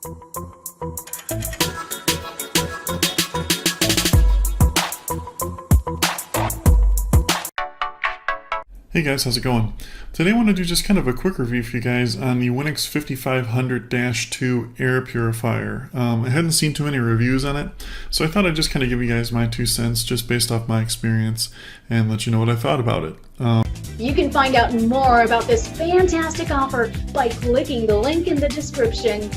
Hey guys, how's it going? Today I want to do just kind of a quick review for you guys on the WINIX 5500-2 Air Purifier. I hadn't seen too many reviews on it, so I thought I'd just kind of give you guys my 2 cents just based off my experience and let you know what I thought about it. You can find out more about this fantastic offer by clicking the link in the description.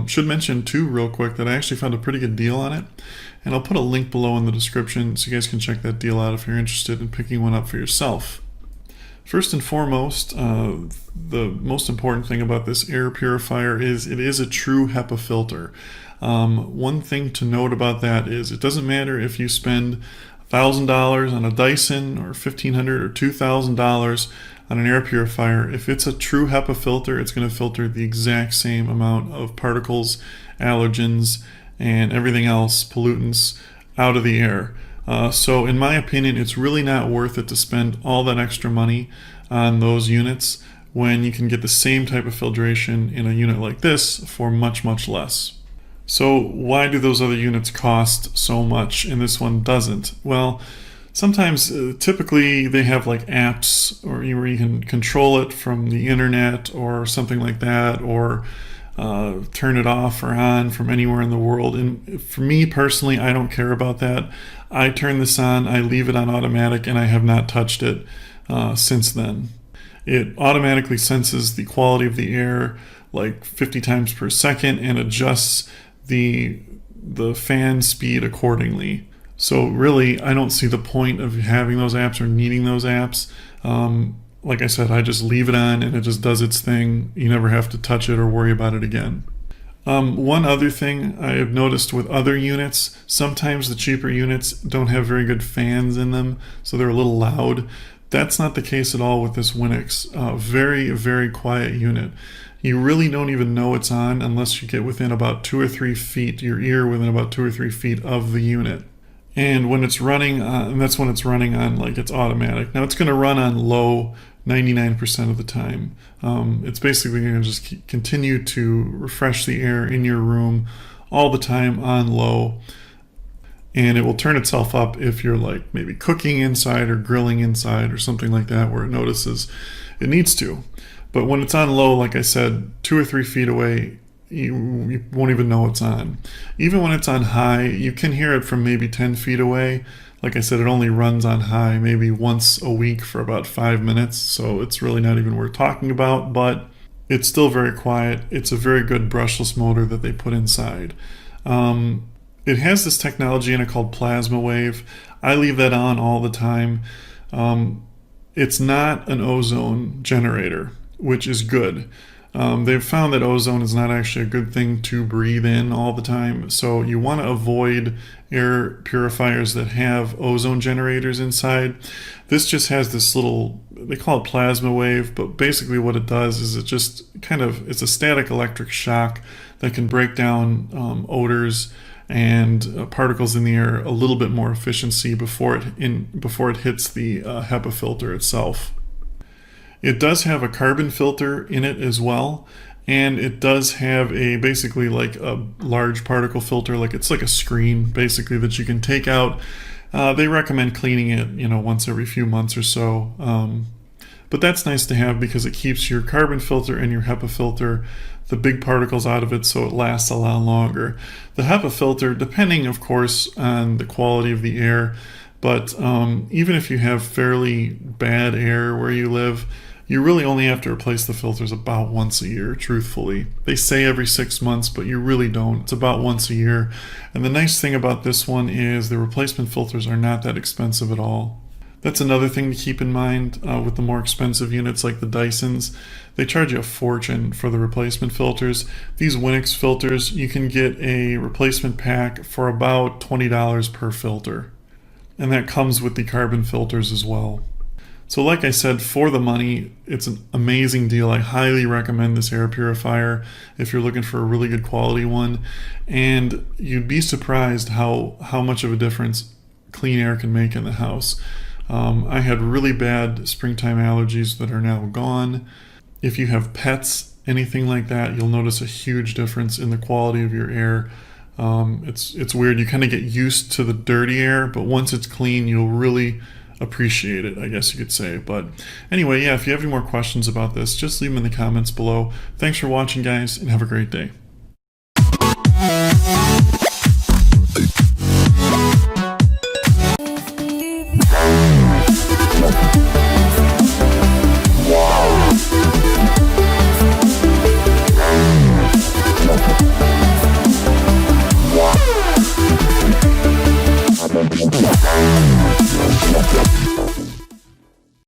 Should mention too real quick that I actually found a pretty good deal on it, and I'll put a link below in the description so you guys can check that deal out if you're interested in picking one up for yourself. First and foremost, the most important thing about this air purifier is it is a true HEPA filter. One thing to note about that is it doesn't matter if you spend $1,000 on a Dyson or $1,500 or $2,000 on an air purifier. If it's a true HEPA filter, it's going to filter the exact same amount of particles, allergens, and everything else, pollutants, out of the air. So in my opinion, it's really not worth it to spend all that extra money on those units when you can get the same type of filtration in a unit like this for much, much less. So why do those other units cost so much and this one doesn't? Well, sometimes, typically they have like apps or where you can control it from the internet or something like that, or turn it off or on from anywhere in the world. And for me personally, I don't care about that. I turn this on, I leave it on automatic, and I have not touched it since then. It automatically senses the quality of the air like 50 times per second and adjusts the fan speed accordingly. So really, I don't see the point of having those apps or needing those apps. Like I said, I just leave it on and it just does its thing. You never have to touch it or worry about it again. One other thing I have noticed with other units, sometimes the cheaper units don't have very good fans in them, so they're a little loud. That's not the case at all with this WINIX. Very, very quiet unit. You really don't even know it's on unless you get within about 2 or 3 feet, your ear within about 2 or 3 feet of the unit. And when it's running, and that's when it's running on like it's automatic. Now it's going to run on low 99% of the time. It's basically going to just continue to refresh the air in your room all the time on low. And it will turn itself up if you're like maybe cooking inside or grilling inside or something like that where it notices it needs to. But when it's on low, like I said, 2 or 3 feet away, you won't even know it's on. Even when it's on high, you can hear it from maybe 10 feet away. Like I said, it only runs on high maybe once a week for about 5 minutes, so it's really not even worth talking about, but it's still very quiet. It's a very good brushless motor that they put inside. It has this technology in it called PlasmaWave. I leave that on all the time. It's not an ozone generator, which is good. They've found that ozone is not actually a good thing to breathe in all the time, so you want to avoid air purifiers that have ozone generators inside. This just has this little, they call it PlasmaWave, but basically what it does is it just it's a static electric shock that can break down odors and particles in the air a little bit more efficiency before it hits the HEPA filter itself. It does have a carbon filter in it as well, and it does have basically like a large particle filter, like it's like a screen basically that you can take out. They recommend cleaning it, once every few months or so. But that's nice to have because it keeps your carbon filter and your HEPA filter, the big particles out of it, so it lasts a lot longer. The HEPA filter, depending of course on the quality of the air, but even if you have fairly bad air where you live, you really only have to replace the filters about once a year, truthfully. They say every 6 months, but you really don't. It's about once a year. And the nice thing about this one is the replacement filters are not that expensive at all. That's another thing to keep in mind with the more expensive units like the Dysons. They charge you a fortune for the replacement filters. These WINIX filters, you can get a replacement pack for about $20 per filter. And that comes with the carbon filters as well. So like I said, for the money, it's an amazing deal. I highly recommend this air purifier if you're looking for a really good quality one. And you'd be surprised how much of a difference clean air can make in the house. I had really bad springtime allergies that are now gone. If you have pets, anything like that, you'll notice a huge difference in the quality of your air. It's weird. You kind of get used to the dirty air, but once it's clean, you'll really appreciate it, I guess you could say. But anyway, yeah, if you have any more questions about this, just leave them in the comments below. Thanks for watching, guys, and have a great day.